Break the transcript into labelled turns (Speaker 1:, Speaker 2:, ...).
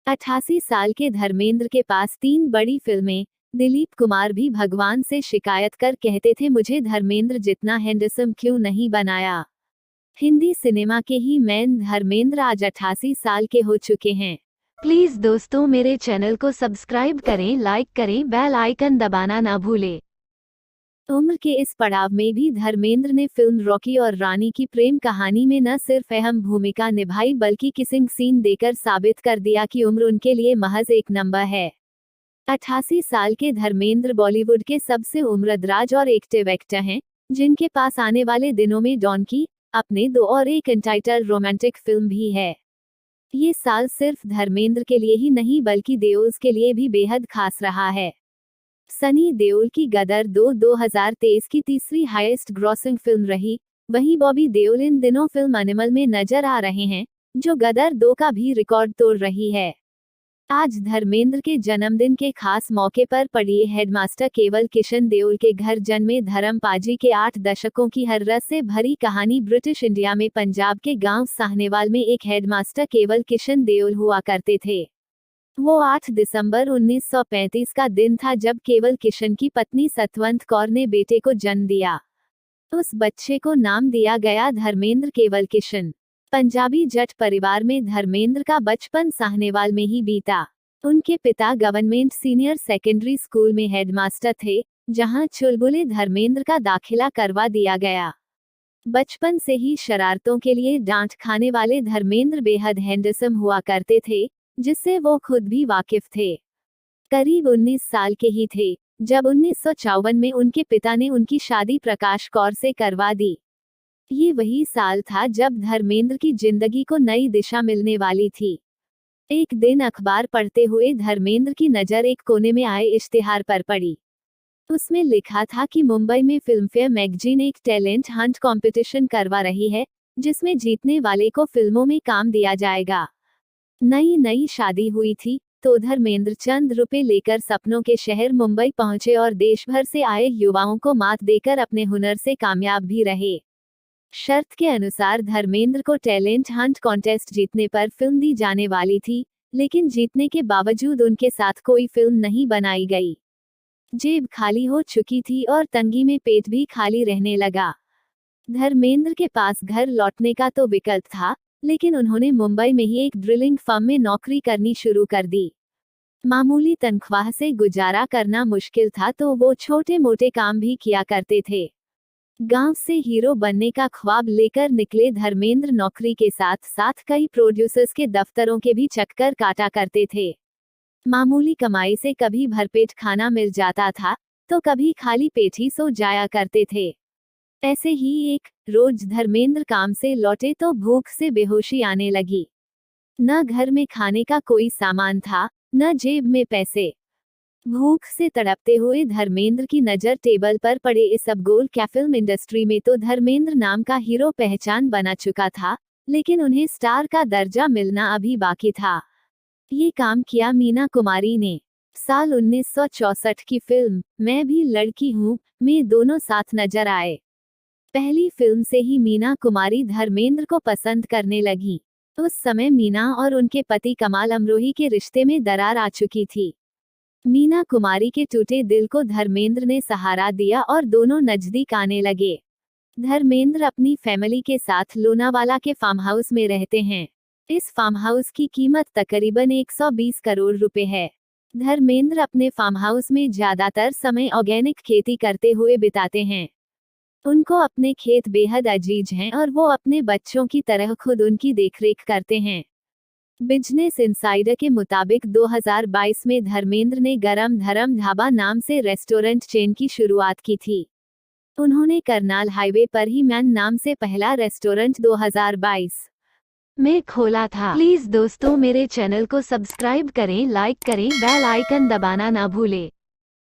Speaker 1: 88 साल के धर्मेंद्र के पास 3 बड़ी फिल्में। दिलीप कुमार भी भगवान से शिकायत कर कहते थे मुझे धर्मेंद्र जितना हैंडसम क्यों नहीं बनाया। हिंदी सिनेमा के ही मैन धर्मेंद्र आज 88 साल के हो चुके हैं। प्लीज दोस्तों मेरे चैनल को सब्सक्राइब करें, लाइक करें, बेल आइकन दबाना ना भूलें। उम्र के इस पड़ाव में भी धर्मेंद्र ने फिल्म रॉकी और रानी की प्रेम कहानी में न सिर्फ अहम भूमिका निभाई बल्कि किसिंग सीन देकर साबित कर दिया कि उम्र उनके लिए महज एक नंबर है। 88 साल के धर्मेंद्र बॉलीवुड के सबसे उम्रदराज और एक्टिव एक्टर हैं, जिनके पास आने वाले दिनों में डॉन, अपने 2 और एक अनटाइटल्ड रोमांटिक फिल्म भी है। ये साल सिर्फ धर्मेंद्र के लिए ही नहीं बल्कि देओल के लिए भी बेहद खास रहा है। सनी देओल की गदर 2 2023 की तीसरी हाईएस्ट ग्रॉसिंग फिल्म रही। वहीं बॉबी देओल इन दिनों फिल्म एनिमल में नजर आ रहे हैं, जो गदर 2 का भी रिकॉर्ड तोड़ रही है। आज धर्मेंद्र के जन्मदिन के खास मौके पर पढ़िए हेडमास्टर केवल किशन देओल के घर जन्मे धर्म पाजी के 8 दशकों की हर रस से भरी कहानी। ब्रिटिश इंडिया में पंजाब के गांव साहनेवाल में एक हेडमास्टर केवल किशन देओल हुआ करते थे। वो 8 दिसंबर 1935 का दिन था जब केवल किशन की पत्नी सतवंत कौर ने बेटे को जन्म दिया। उस बच्चे को नाम दिया गया धर्मेंद्र केवल किशन। पंजाबी जट परिवार में धर्मेंद्र का बचपन साहनेवाल में ही बीता। उनके पिता गवर्नमेंट सीनियर सेकेंडरी स्कूल में हेडमास्टर थे, जहां चुलबुले धर्मेंद्र का दाखिला करवा दिया गया। बचपन से ही शरारतों के लिए डांट खाने वाले धर्मेंद्र बेहद हैंडसम हुआ करते थे, जिससे वो खुद भी वाकिफ थे। करीब 19 साल के ही थे जब 1954 में उनके पिता ने उनकी शादी प्रकाश कौर से करवा दी। ये वही साल था जब धर्मेंद्र की जिंदगी को नई दिशा मिलने वाली थी। एक दिन अखबार पढ़ते हुए धर्मेंद्र की नज़र एक कोने में आए इश्तिहार पर पड़ी। उसमें लिखा था कि मुंबई में फिल्मफेयर मैगजीन एक टैलेंट हंट कंपटीशन करवा रही है, जिसमें जीतने वाले को फिल्मों में काम दिया जाएगा। नई शादी हुई थी तो धर्मेंद्र चंद रुपए लेकर सपनों के शहर मुंबई पहुंचे और देश भर से आए युवाओं को मात देकर अपने हुनर से कामयाब भी रहे। शर्त के अनुसार धर्मेंद्र को टैलेंट हंट कॉन्टेस्ट जीतने पर फिल्म दी जाने वाली थी, लेकिन जीतने के बावजूद उनके साथ कोई फिल्म नहीं बनाई गई। जेब खाली हो चुकी थी और तंगी में पेट भी खाली रहने लगा। धर्मेंद्र के पास घर लौटने का तो विकल्प था, लेकिन उन्होंने मुंबई में ही एक ड्रिलिंग फर्म में नौकरी करनी शुरू कर दी। मामूली तनख्वाह से गुजारा करना मुश्किल था तो वो छोटे मोटे काम भी किया करते थे। गांव से हीरो बनने का ख्वाब लेकर निकले धर्मेंद्र नौकरी के साथ साथ कई प्रोड्यूसर्स के दफ्तरों के भी चक्कर काटा करते थे। मामूली कमाई से कभी भरपेट खाना मिल जाता था तो कभी खाली पेट ही सो जाया करते थे। ऐसे ही एक रोज धर्मेंद्र काम से लौटे तो भूख से बेहोशी आने लगी। न घर में खाने का कोई सामान था, न जेब में पैसे। भूख से तड़पते हुए धर्मेंद्र की नज़र टेबल पर पड़े इस अबगोल क्या फिल्म इंडस्ट्री में तो धर्मेंद्र नाम का हीरो पहचान बना चुका था, लेकिन उन्हें स्टार का दर्जा मिलना अभी बाकी था। ये काम किया मीना कुमारी ने। साल 1964 की फिल्म मैं भी लड़की हूँ में दोनों साथ नजर आए। पहली फिल्म से ही मीना कुमारी धर्मेंद्र को पसंद करने लगी। उस समय मीना और उनके पति कमाल अमरोही के रिश्ते में दरार आ चुकी थी। मीना कुमारी के टूटे दिल को धर्मेंद्र ने सहारा दिया और दोनों नजदीक आने लगे। धर्मेंद्र अपनी फैमिली के साथ लोनावाला के फार्म हाउस में रहते हैं। इस फार्म हाउस की कीमत तकरीबन 120 करोड़ रुपए है। धर्मेंद्र अपने फार्म हाउस में ज्यादातर समय ऑर्गेनिक खेती करते हुए बिताते हैं। उनको अपने खेत बेहद अजीज हैं और वो अपने बच्चों की तरह खुद उनकी देखरेख करते हैं। बिजनेस इनसाइडर के मुताबिक 2022 में धर्मेंद्र ने गरम धरम ढाबा नाम से रेस्टोरेंट चेन की शुरुआत की थी। उन्होंने करनाल हाईवे पर ही मैन नाम से पहला रेस्टोरेंट 2022 में खोला था। प्लीज दोस्तों मेरे चैनल को सब्सक्राइब करें, लाइक करें, बेल आइकन दबाना ना भूलें।